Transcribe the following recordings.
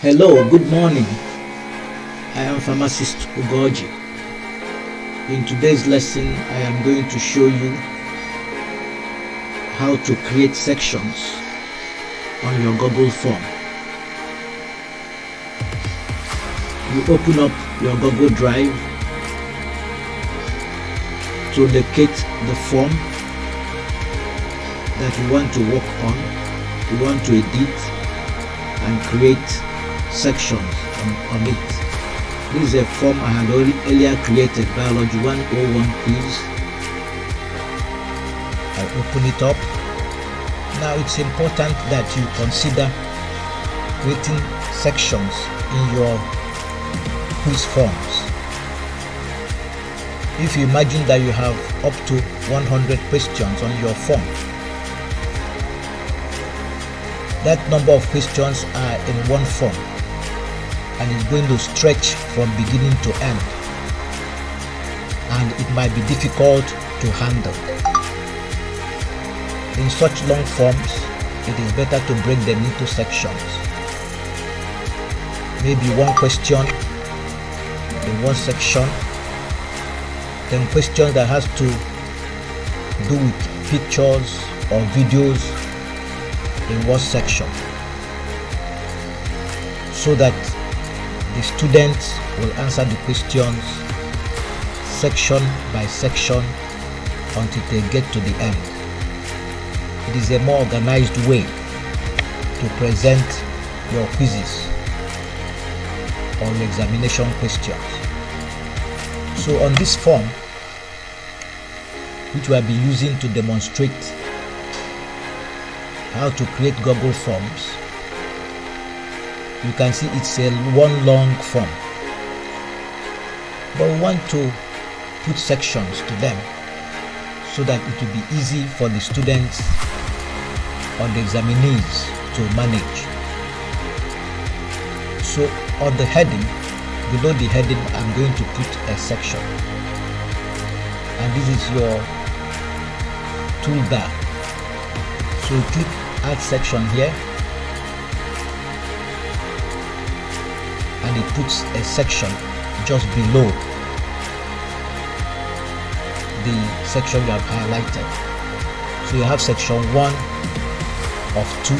Hello, good morning. I am Pharmacist Ugoji. In today's lesson, I am going to show you how to create sections on your Google form. You open up your Google Drive to locate the form that you want to work on, you want to edit and create sections on it. This is a form I had earlier created, Biology 101 quiz. I open it up. Now it's important that you consider creating sections in your quiz forms. If you imagine that you have up to 100 questions on your form, that number of questions are in one form and it's going to stretch from beginning to end, and it might be difficult to handle. In such long forms, it is better to break them into sections. Maybe one question in one section, then questions that has to do with pictures or videos in one section, so that the students will answer the questions section by section until they get to the end. It is a more organized way to present your quizzes or your examination questions. So on this form, which we will be using to demonstrate how to create Google Forms, you can see it's a one long form, but we want to put sections to them so that it will be easy for the students or the examinees to manage. So on the heading, below the heading, I'm going to put a section, and this is your toolbar. So you click add section here, and it puts a section just below the section you have highlighted. So you have section 1 of 2,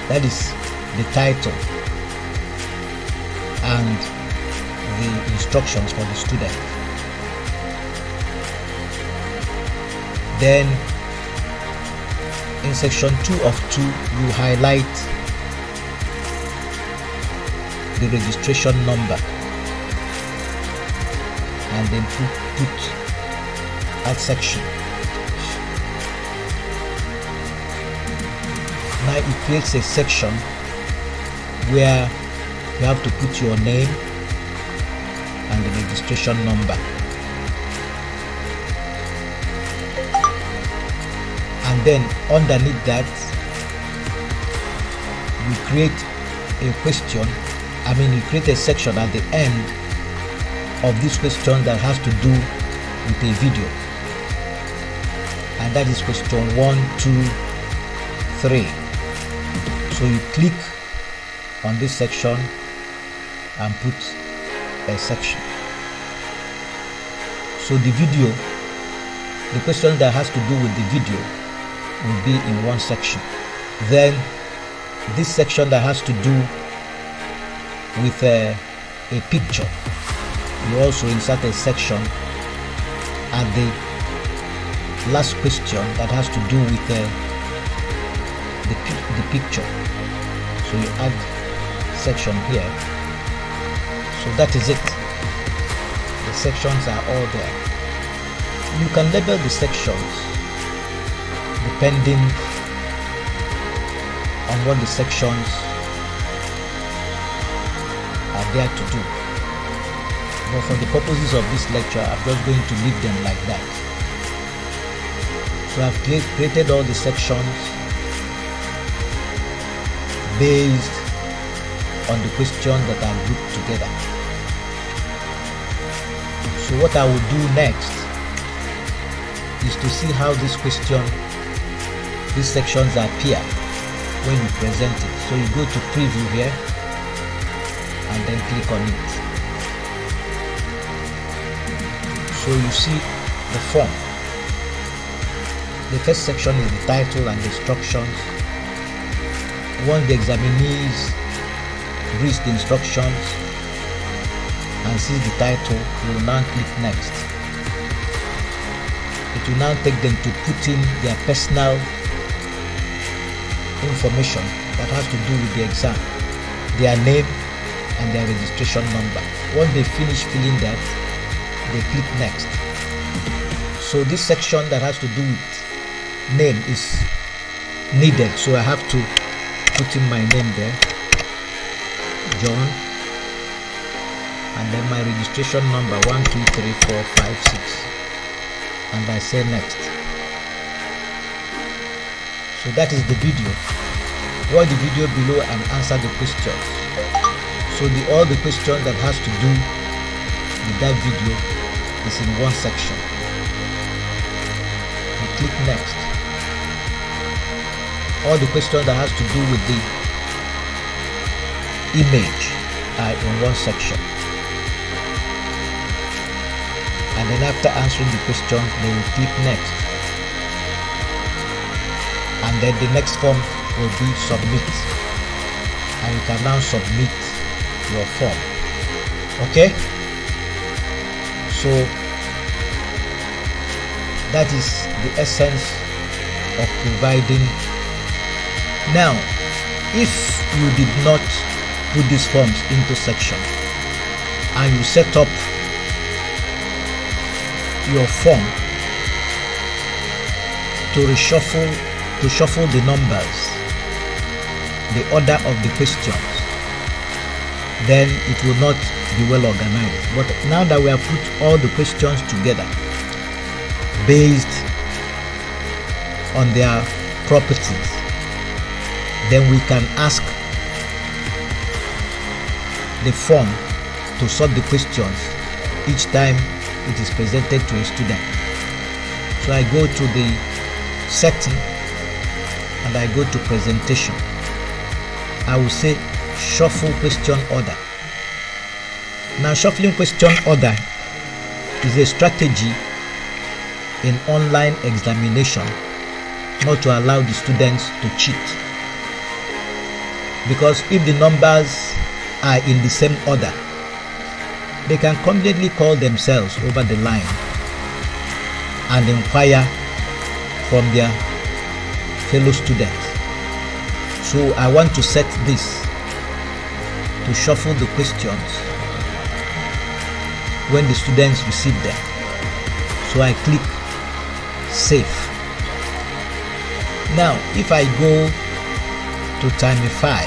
that is the title and the instructions for the student. Then in section 2 of 2, you highlight the registration number and then put add section. Now it creates a section where you have to put your name and the registration number, and then underneath that you create a question. You create a section at the end of this question that has to do with a video, and that is question 1, 2, 3. So you click on this section and put a section. So the video, the question that has to do with the video will be in one section. Then this section that has to do with a picture, you also insert a section at the last question that has to do with the picture. So you add section here. So that is it. The sections are all there. You can label the sections depending on what the sections are there to do. But for the purposes of this lecture, I'm just going to leave them like that. So I've created all the sections based on the questions that are grouped together. So what I will do next is to see how these sections appear when you present it. So So you go to preview here and then click on it. So you see the form. The first section is the title and the instructions. Once the examinees reads the instructions and sees the title, you will now click next. It will now take them to put in their personal information that has to do with the exam, their name and their registration number. Once they finish filling that, they click next. So this section that has to do with name is needed, so I have to put in my name there, John, and then my registration number 123456, and I say next. So that is the video. Watch the video below and answer the questions. So all the questions that has to do with that video is in one section. You click next. All the questions that has to do with the image are in one section. And then after answering the question, they will click next. And then the next form will be submit. And you can now submit your form. Okay? So that is the essence of providing. Now, if you did not put these forms into section and you set up your form to shuffle the numbers, the order of the questions, then it will not be well organized. But now that we have put all the questions together based on their properties, then we can ask the form to sort the questions each time it is presented to a student. So I go to the setting and I go to presentation. I will say shuffle question order. Now, shuffling question order is a strategy in online examination not to allow the students to cheat. Because if the numbers are in the same order, they can conveniently call themselves over the line and inquire from their fellow students. So I want to set this to shuffle the questions when the students receive them. So I click save. Now if I go to Timify,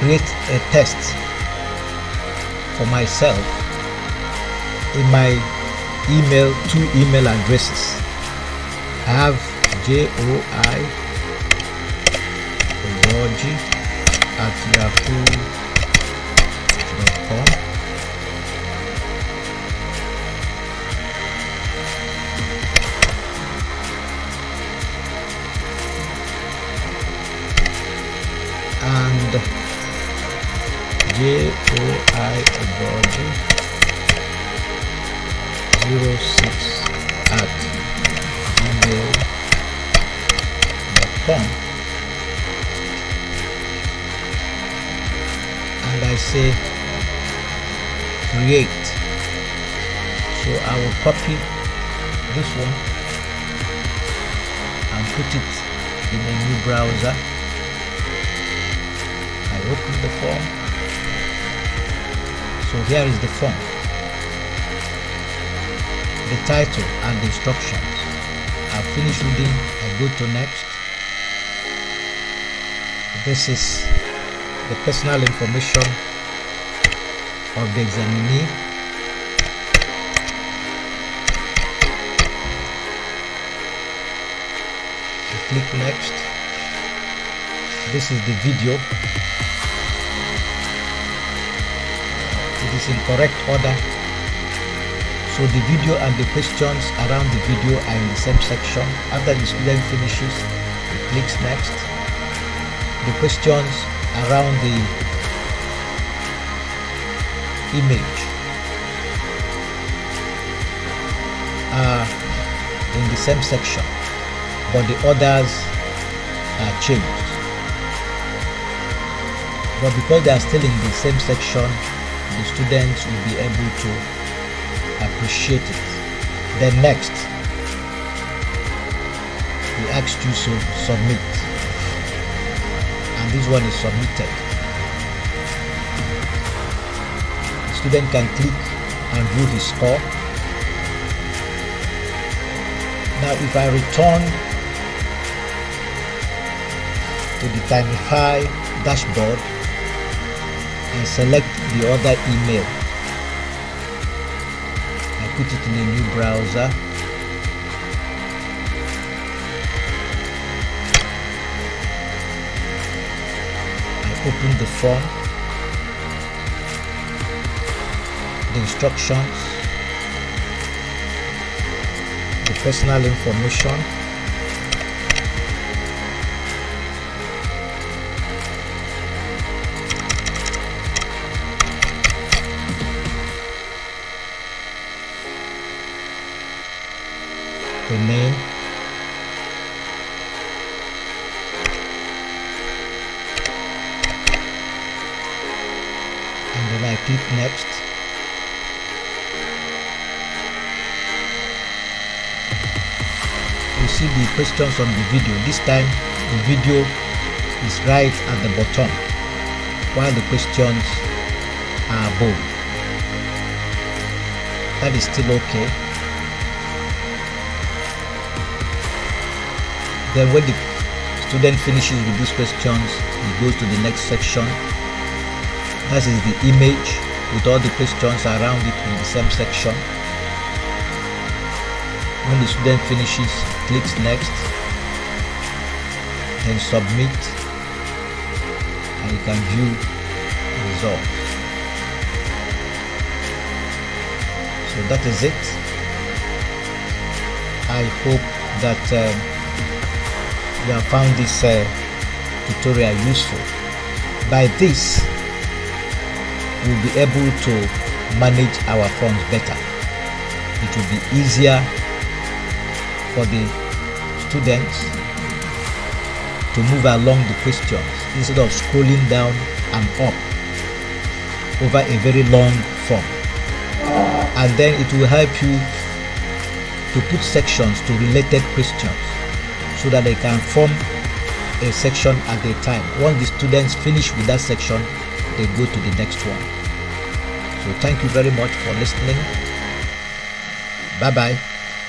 create a test for myself in my email, 2 email addresses. I have joy@yahoo.com, and joy06@gmail.com, and I say create. So I will copy this one and put it in a new browser. I open the form. So here is the form, the title and the instructions. I've finished reading. I go to next. This is the personal information of the examinee. You click next. This is the video. It is in correct order. So the video and the questions around the video are in the same section. After the student finishes, he clicks next. The questions around the image are in the same section, but the others are changed. But because they are still in the same section, the students will be able to appreciate it. Then next, we ask you to submit, and this one is submitted. The student can click and view his score. Now if I return to the Timify dashboard and select the other email, I put it in a new browser. I open the form, the instructions, the personal information, the name, and then I click next. You see the questions on the video. This time the video is right at the bottom while the questions are above. That is still okay. Then when the student finishes with these questions, he goes to the next section. That is the image with all the questions around it in the same section. When the student finishes, clicks next, then submit, and you can view the results. So that is it. I hope that you have found this tutorial useful. By this, we'll be able to manage our forms better. It will be easier for the students to move along the questions instead of scrolling down and up over a very long form. And then it will help you to put sections to related questions so that they can form a section at a time. Once the students finish with that section, they go to the next one. So thank you very much for listening. Bye bye.